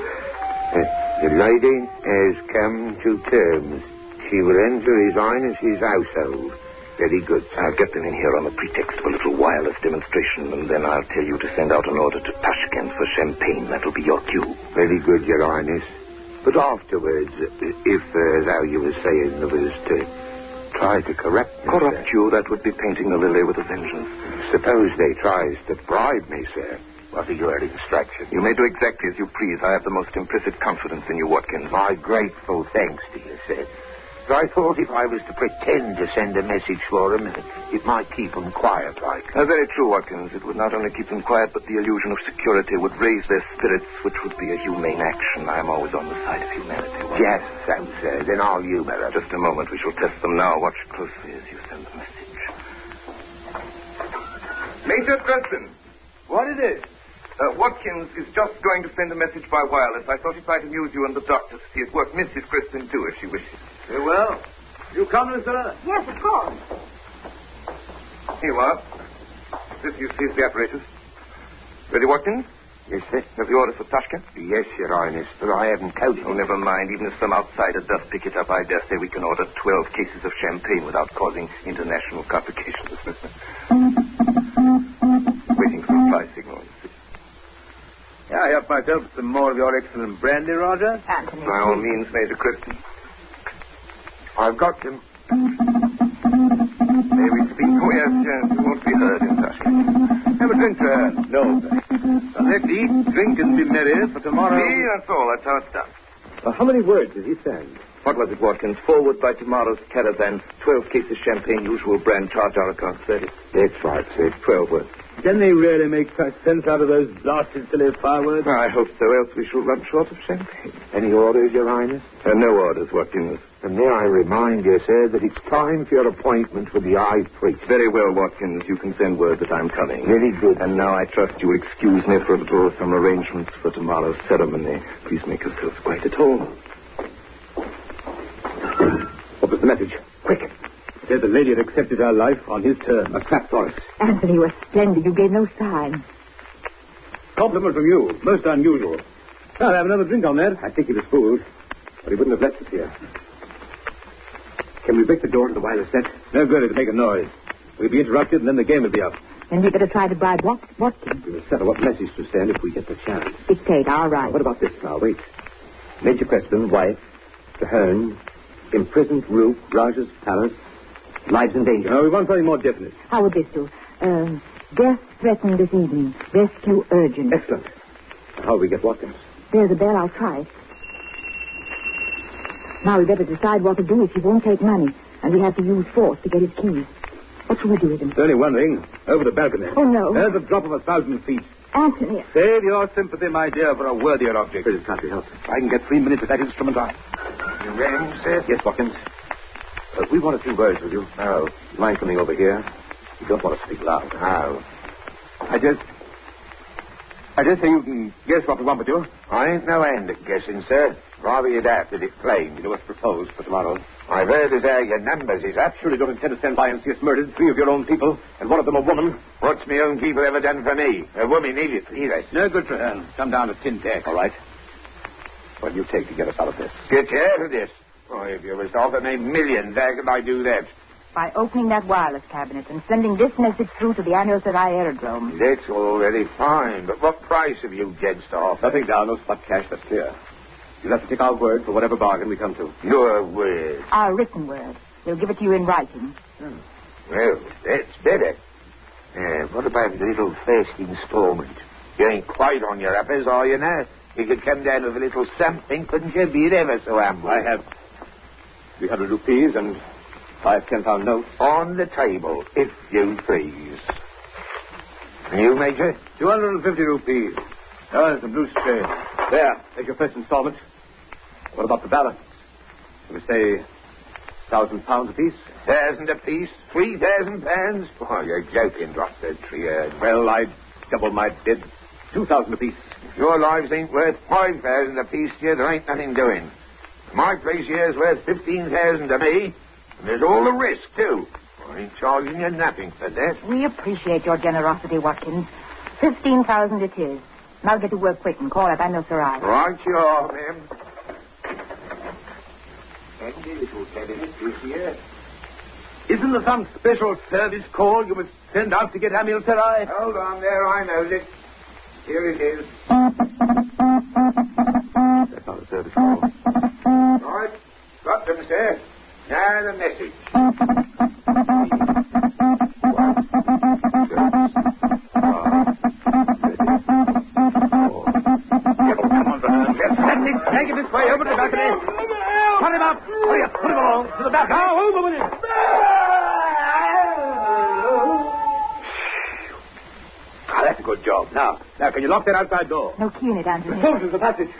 The lady has come to terms. She will enter His Highness's household. Very good. I'll get them in here on the pretext of a little wireless demonstration, and then I'll tell you to send out an order to Tashkent for champagne. That'll be your cue. Very good, Your Highness. But afterwards, if, how you were saying, there was to try to correct me, Corrupt sir. you, that would be painting the lily with a vengeance. Suppose they tries to bribe me, sir. What are your instructions? You may do exactly as you please. I have the most implicit confidence in you, Watkins. My grateful thanks to you, sir. But I thought if I was to pretend to send a message for him, it might keep them quiet like. Very true, Watkins. It would not only keep them quiet, but the illusion of security would raise their spirits, which would be a humane action. I am always on the side of humanity. Watkins. Yes, so, sir. Then I'll humor them. Just a moment. We shall test them now. Watch closely as you send the message. Major Creston. What is it? Watkins is just going to send a message by wireless. I thought it might amuse you and the doctor to see it work. Mrs. Creston, too, if she wishes. Very well. You come, sir? Yes, of course. Here you are. This, you see, is the apparatus. Ready, Watkins? Yes, sir. Have the order for Tashkent? Yes, Your Highness, but I haven't counted. Oh, never mind. Even if some outsider does pick it up, I dare say we can order 12 cases of champagne without causing international complications. Waiting for a reply signal. Yeah, I help myself to some more of your excellent brandy, Roger. Anthony. By all means, Major Creston. I've got them. May we speak? Oh, yes, you won't be heard in Tashkent. Have a drink, sir. No, sir. Let's eat, drink, and be merry for tomorrow. See, that's all. That's how it's done. How many words did he send? What was it, Watkins? Forward by tomorrow's caravan. 12 cases champagne, usual brand, charge our account 30. That's right, sir. 12 words. Can they really make such sense out of those blasted silly fireworks? I hope so, else we shall run short of champagne. Any orders, Your Highness? No orders, Watkins. And may I remind you, sir, that it's time for your appointment with the High Priest. Very well, Watkins. You can send word that I'm coming. Very good. And now I trust you will excuse me for a little some arrangements for tomorrow's ceremony. Please make yourselves quite at home. What was the message? Quick. Said the lady had accepted her life on his terms. A trap for us. Anthony, you were splendid. You gave no sign. Compliment from you. Most unusual. I'll have another drink on that. I think he was fooled. But he wouldn't have left us here. Can we break the door to the wireless set? No good. It'll make a noise. We'll be interrupted, and then the game will be up. Then we better try to bribe Watkins. We'll settle what message to send if we get the chance. Dictate, all right. What about this now? Wait. Major Preston, wife, Traherne, imprisoned Rook, Rajah's palace, lives in danger. No, we want something more definite. How would this do? Death threatened this evening. Rescue urgent. Excellent. How will we get Watkins? There's a bell. I'll try it. Now we better decide what to do if he won't take money, and we have to use force to get his keys. What shall we do with him? There's only one thing. Over the balcony. Oh, no. There's a drop of 1,000 feet. Anthony. Save your sympathy, my dear, for a worthier object. It can't be helped. I can get 3 minutes with that instrument on. You rang, sir? Yes, Watkins. We want a few words with you. Oh. Mind coming over here? You don't want to speak loud. How? I just say you can guess what we want with you. I ain't no end at guessing, sir. Rather you'd have to explain. You know what's proposed for tomorrow. I've heard as how your numbers is up. Surely don't intend to stand by and see us murdered, 3 of your own people, and one of them a woman. What's my own people ever done for me? A woman either. No good, Traherne. Come down to tin tack. All right. What do you take to get us out of this? Get you out of this? Why, if you was to offer me millions, how could I do that? By opening that wireless cabinet and sending this message through to the Annual Sarai Aerodrome. That's all very fine, but what price have you gents to offer? Nothing down, no spot cash, that's clear. You'll have to take our word for whatever bargain we come to. Your word. Our written word. We'll give it to you in writing. Well, that's better. What about a little first installment? You ain't quite on your uppers, are you now? You could come down with a little something, couldn't you? Be it ever so humble. I have 300 rupees and 5 10-pound notes. On the table, if you please. And you, Major? 250 rupees. Oh, there's some loose change. There, take your first installment. What about the balance? Shall we say 1,000 pounds apiece? 1,000 apiece? 3,000 pounds? Oh, you're joking, Dr. Traherne. Well, I'd double my bid. 2,000 apiece. If your lives ain't worth 5,000 apiece to you, there ain't nothing doing. My place here's worth 15,000 to me, and there's all the risk, too. I ain't charging you nothing for that. We appreciate your generosity, Watkins. 15,000 it is. Now get to work quick and call up Annual Sarai. Right you are, ma'am. Handy little cabinet this year. Isn't there some special service call you must send out to get Annual Sarai? Hold on there, I know it. Here it is. That's not a service call. Right. Got them, sir. Now the message. Come on, Traherne. Take it this way, over to the balcony. Put him up. Hurry up, put him along to the balcony. Now, over with him. Ah, that's a good job. Now, can you lock that outside door? No key in it, Anthony. The soldiers in the passage.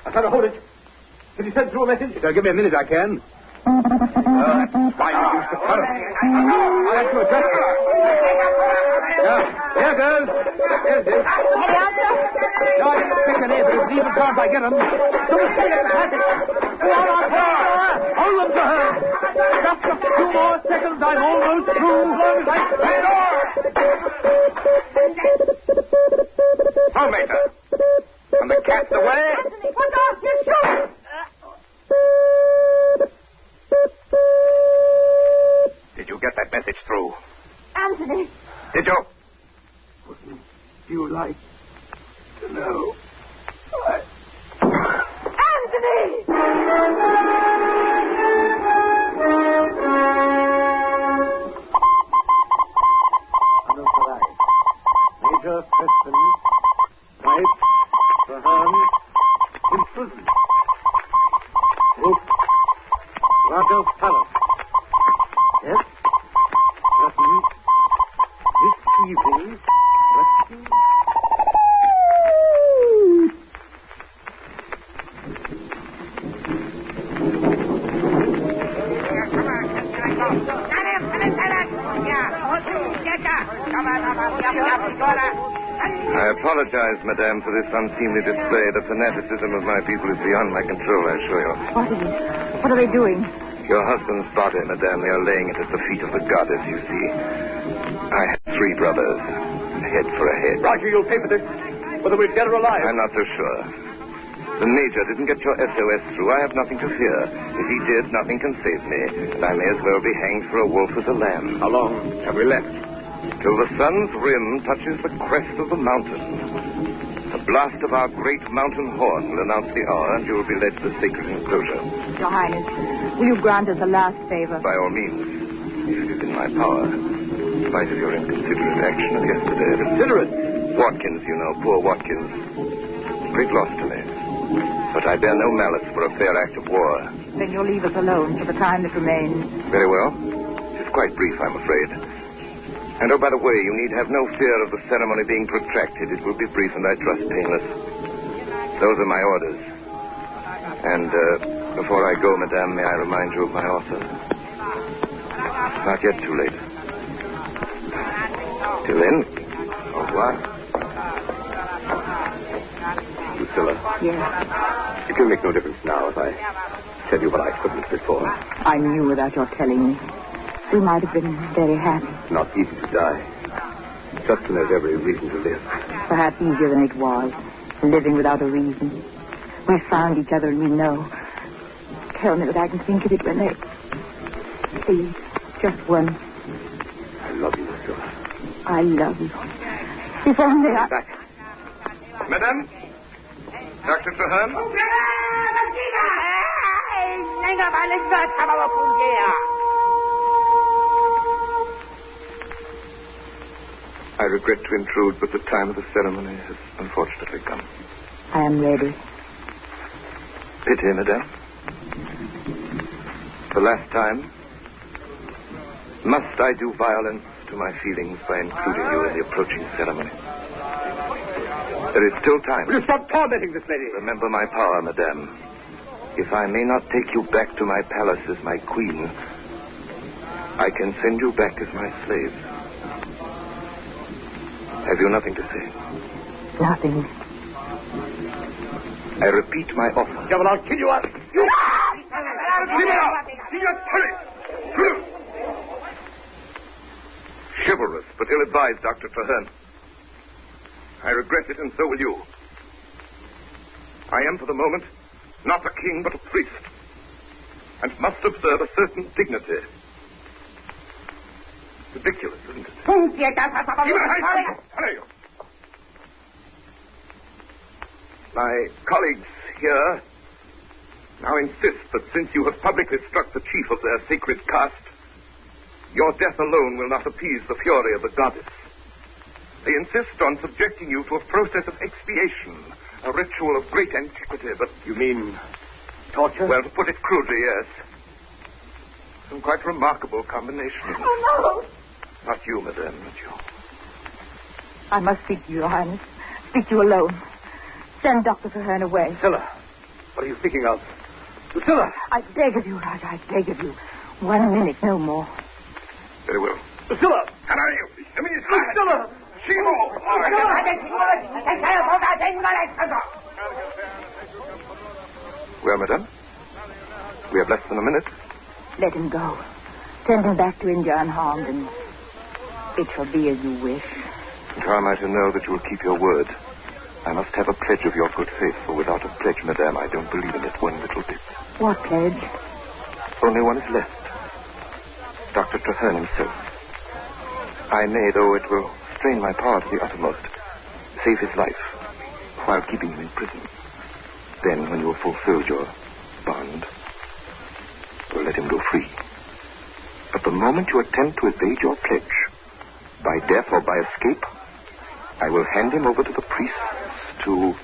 I'll try to hold it. Can you send through a message? If you'll give me a minute, I can. That's fine. You used to cut it. I'll have to adjust it. Here, girls. Here's it. No, I didn't expect an air, but it's even chance I get them. Don't stay in the passage. Go on, hold them to her. Just a few more seconds. I'm almost through. As I stand on. Homemaker. And the cat's away. Anthony, put off your shoes. Did you get that message through? Anthony. Did you? Wouldn't you like to know? Anthony! Annual Sarai. Major Preston, wife, Traherne, in prison. Rook, Rajah's palace. Yes? Preston, this evening, rescue. I apologize, madame, for this unseemly display. The fanaticism of my people is beyond my control, I assure you. What is it? What are they doing? Your husband's body, madame, they are laying it at the feet of the goddess, you see. I had 3 brothers, head for a head. Roger, you'll pay for this, whether we're dead or alive. I'm not so sure. The Major didn't get your SOS through. I have nothing to fear. If he did, nothing can save me. And I may as well be hanged for a wolf as a lamb. How long have we left? till the sun's rim touches the crest of the mountain. The blast of our great mountain horn will announce the hour, and you will be led to the sacred enclosure. Your Highness, will you grant us a last favor? By all means, if it is in my power. In spite of your inconsiderate action of yesterday. Considerate? Watkins, you know, poor Watkins. Great loss to me. But I bear no malice for a fair act of war. Then you'll leave us alone for the time that remains. Very well. It is quite brief, I'm afraid. And oh, by the way, you need have no fear of the ceremony being protracted. It will be brief and I trust painless. Those are my orders. And before I go, madame, may I remind you of my offer? It's not yet too late. Till then, au revoir. Lucilla. Yes. It can make no difference now if I tell you what I couldn't before. I knew without your telling me. We might have been very happy. Not easy to die. Just when there's every reason to live. Perhaps easier than it was, living without a reason. We found each other and we know. Tell me that I can think of it when they... Please, just once. I love you, Lucilla. I love you. If only I... Back. Madame? Dr. Traherne? I regret to intrude, but the time of the ceremony has unfortunately come. I am ready. Pity, madame. The last time, must I do violence to my feelings by including you in the approaching ceremony? There is still time. Will you stop tormenting this lady? Remember my power, madame. If I may not take you back to my palace as my queen, I can send you back as my slave. Have you nothing to say? Nothing. I repeat my offer. Devil, I'll kill you up. You... Leave me out. See your hurry. Chivalrous, but ill-advised, Dr. Traherne. I regret it, and so will you. I am, for the moment, not a king, but a priest, and must observe a certain dignity. Ridiculous, isn't it? My colleagues here now insist that since you have publicly struck the chief of their sacred caste, your death alone will not appease the fury of the goddess. They insist on subjecting you to a process of expiation, a ritual of great antiquity, but... You mean torture? Well, to put it crudely, yes. Some quite remarkable combination. Oh, no. Not you, madame, not you. I must speak to you, Your Highness. Speak to you alone. Send Dr. Traherne away. Lucilla, what are you thinking of? Lucilla! I beg of you, Roger, I beg of you. 1 minute, no more. Very well. Lucilla! How are you? I mean, it's Lucilla! Well, madame, we have less than a minute. Let him go. Send him back to India unharmed, and it shall be as you wish. And how am I to know that you will keep your word? I must have a pledge of your good faith, for without a pledge, madame, I don't believe in it one little bit. What pledge? Only one is left. Dr. Traherne himself. I may, though it will strain my power to the uttermost, save his life while keeping him in prison. Then, when you have fulfilled your bond, we'll let him go free. But the moment you attempt to evade your pledge, by death or by escape, I will hand him over to the priests to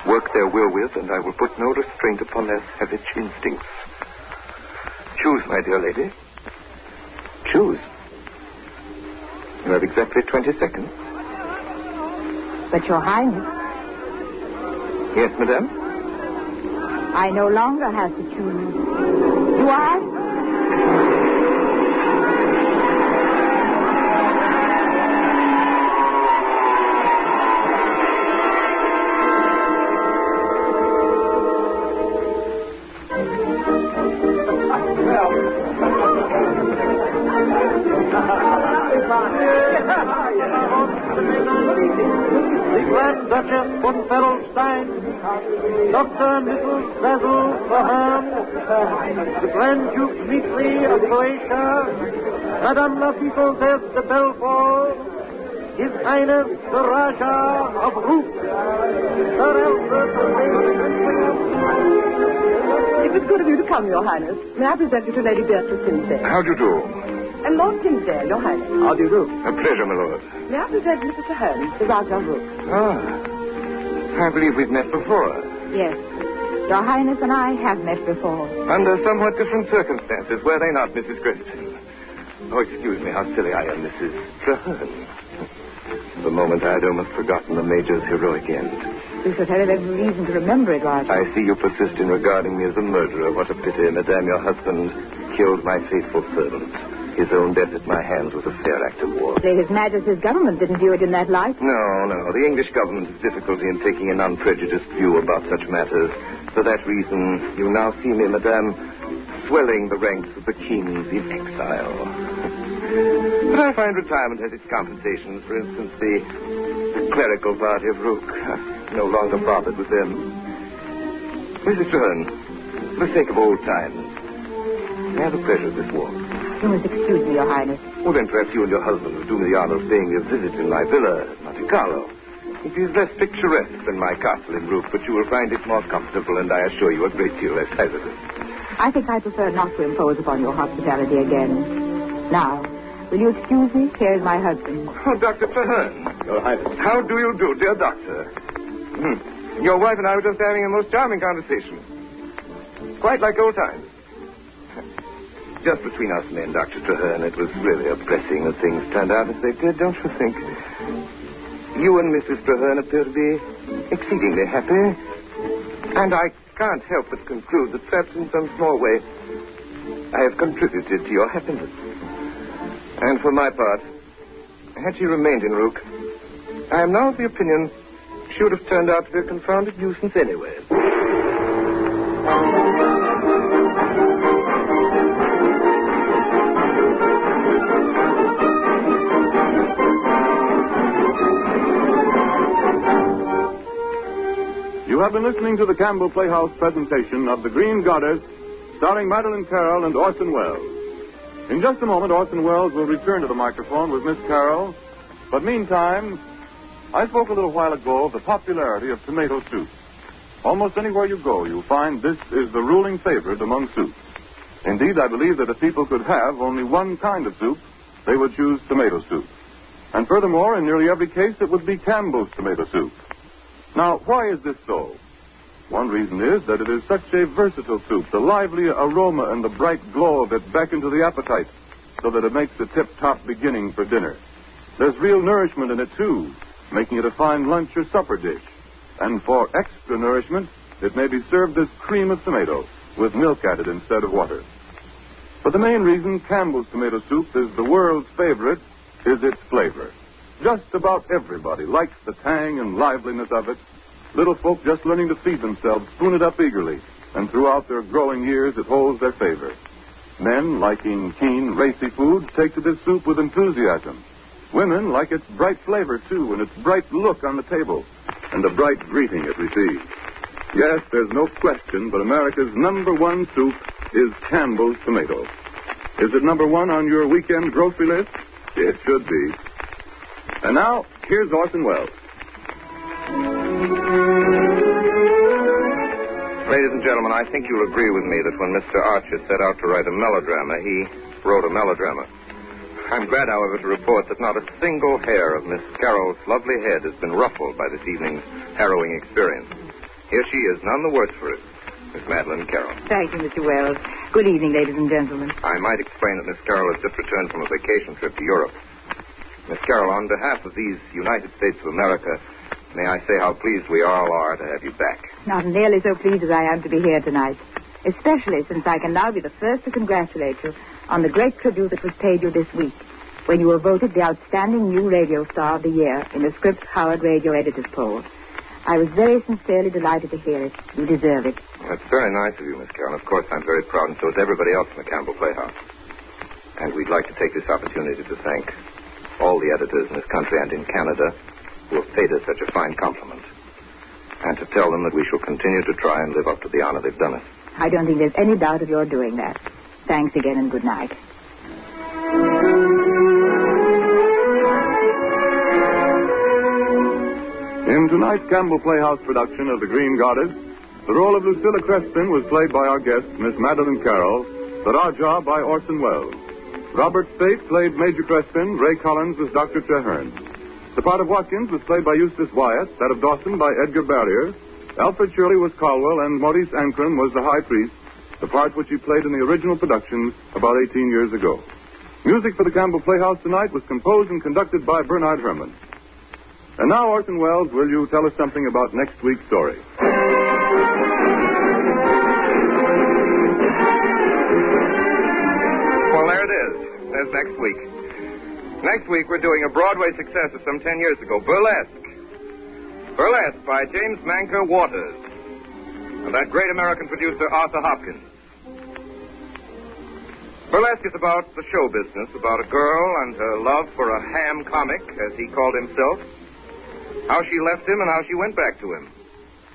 work their will with, and I will put no restraint upon their savage instincts. Choose, my dear lady. Choose. You have exactly 20 seconds. But, Your Highness... Yes, madame? I no longer have to choose. Do I? Duchess von Ferrelstein, Dr. and Mrs. Basil Traherne, the Grand Duke Dmitri of Croatia, Madame la Vicomtesse de Belfort, His Highness the Rajah of Rook, Sir Alfred It was good of you to come, Your Highness. May I present you to Lady Beatrice Tinsdale? How do you do? And Lord Tinsdale, Your Highness. How do you do? A pleasure, my lord. May I present Mr. Traherne, the Rajah of Rook? I believe we've met before. Yes. Your Highness and I have met before. Under somewhat different circumstances, were they not, Mrs. Gregson? Oh, excuse me, how silly I am, Mrs. Traherne. For a moment I had almost forgotten the Major's heroic end. You should have every reason to remember it, Rajah. I see you persist in regarding me as a murderer. What a pity, Madame, your husband killed my faithful servant. His own death at my hands was a fair act of war. Say His Majesty's government didn't view it in that light. No. The English government has difficulty in taking an unprejudiced view about such matters. For that reason, you now see me, Madame, swelling the ranks of the kings in exile. But I find retirement has its compensations. For instance, the clerical party of Rook. I'm no longer bothered with them. Mrs. Traherne, for the sake of old times, may I have the pleasure of this walk? You must excuse me, Your Highness. Well, then perhaps you and your husband will do me the honor of paying me a visit in my villa at Monte Carlo. It is less picturesque than my castle in Rook, but you will find it more comfortable, and I assure you a great deal less hazardous. I think I prefer not to impose upon your hospitality again. Now, will you excuse me? Here is my husband. Oh, Dr. Traherne. Your Highness. How do you do, dear doctor? Your wife and I were just having a most charming conversation. Quite like old times. Just between us men, Dr. Traherne, it was really a blessing that things turned out as they did, don't you think? You and Mrs. Traherne appear to be exceedingly happy. And I can't help but conclude that perhaps in some small way I have contributed to your happiness. And for my part, had she remained in Rook, I am now of the opinion she would have turned out to be a confounded nuisance anyway. You have been listening to the Campbell Playhouse presentation of The Green Goddess, starring Madeline Carroll and Orson Welles. In just a moment, Orson Welles will return to the microphone with Miss Carroll. But meantime, I spoke a little while ago of the popularity of tomato soup. Almost anywhere you go, you'll find this is the ruling favorite among soups. Indeed, I believe that if people could have only one kind of soup, they would choose tomato soup. And furthermore, in nearly every case, it would be Campbell's tomato soup. Now, why is this so? One reason is that it is such a versatile soup. The lively aroma and the bright glow of it beckon to the appetite, so that it makes a tip-top beginning for dinner. There's real nourishment in it, too, making it a fine lunch or supper dish. And for extra nourishment, it may be served as cream of tomato, with milk added instead of water. But the main reason Campbell's tomato soup is the world's favorite is its flavor. Just about everybody likes the tang and liveliness of it. Little folk just learning to feed themselves spoon it up eagerly, and throughout their growing years it holds their favor. Men, liking keen, racy foods, take to this soup with enthusiasm. Women like its bright flavor, too, and its bright look on the table, and the bright greeting it receives. Yes, there's no question, but America's number one soup is Campbell's tomato. Is it number one on your weekend grocery list? It should be. And now, here's Orson Welles. Ladies and gentlemen, I think you'll agree with me that when Mr. Archer set out to write a melodrama, he wrote a melodrama. I'm glad, however, to report that not a single hair of Miss Carroll's lovely head has been ruffled by this evening's harrowing experience. Here she is, none the worse for it, Miss Madeline Carroll. Thank you, Mr. Wells. Good evening, ladies and gentlemen. I might explain that Miss Carroll has just returned from a vacation trip to Europe. Miss Carroll, on behalf of these United States of America, may I say how pleased we all are to have you back. Not nearly so pleased as I am to be here tonight, especially since I can now be the first to congratulate you on the great tribute that was paid you this week, when you were voted the outstanding new radio star of the year in the Scripps Howard Radio Editors Poll. I was very sincerely delighted to hear it. You deserve it. That's very nice of you, Miss Carroll. Of course, I'm very proud, and so is everybody else in the Campbell Playhouse. And we'd like to take this opportunity to thank all the editors in this country and in Canada who have paid us such a fine compliment, and to tell them that we shall continue to try and live up to the honor they've done us. I don't think there's any doubt of your doing that. Thanks again and good night. tonight's Campbell Playhouse production of The Green Goddess, the role of Lucilla Crespin was played by our guest, Miss Madeline Carroll, the Rajah by Orson Welles. Robert Spate played Major Crespin, Ray Collins was Dr. Treherne. The part of Watkins was played by Eustace Wyatt, that of Dawson by Edgar Barrier. Alfred Shirley was Caldwell, and Maurice Ancram was the High Priest, the part which he played in the original production about 18 years ago. Music for the Campbell Playhouse tonight was composed and conducted by Bernard Herrmann. And now, Orson Welles, will you tell us something about next week's story? Well, there it is. There's next week. Next week, we're doing a Broadway success of some 10 years ago, Burlesque. Burlesque by James Manker Waters and that great American producer, Arthur Hopkins. Burlesque is about the show business, about a girl and her love for a ham comic, as he called himself, how she left him and how she went back to him.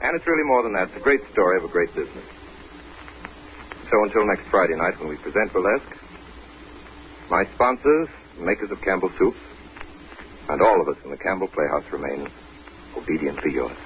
And it's really more than that. It's a great story of a great business. So until next Friday night when we present Burlesque, my sponsors, makers of Campbell Soups, and all of us in the Campbell Playhouse remain obediently yours.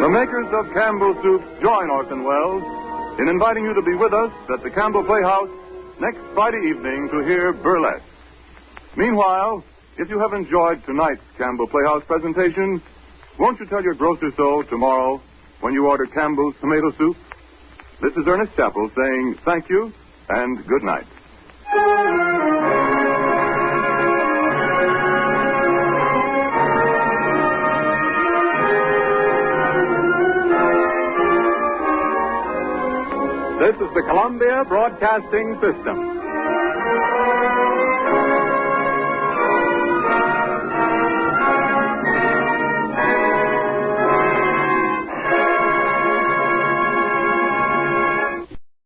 The makers of Campbell Soup join Orson Welles in inviting you to be with us at the Campbell Playhouse next Friday evening to hear Burlesque. Meanwhile, if you have enjoyed tonight's Campbell Playhouse presentation, won't you tell your grocer so tomorrow when you order Campbell's tomato soup? This is Ernest Chappell saying thank you and good night. This is the Columbia Broadcasting System.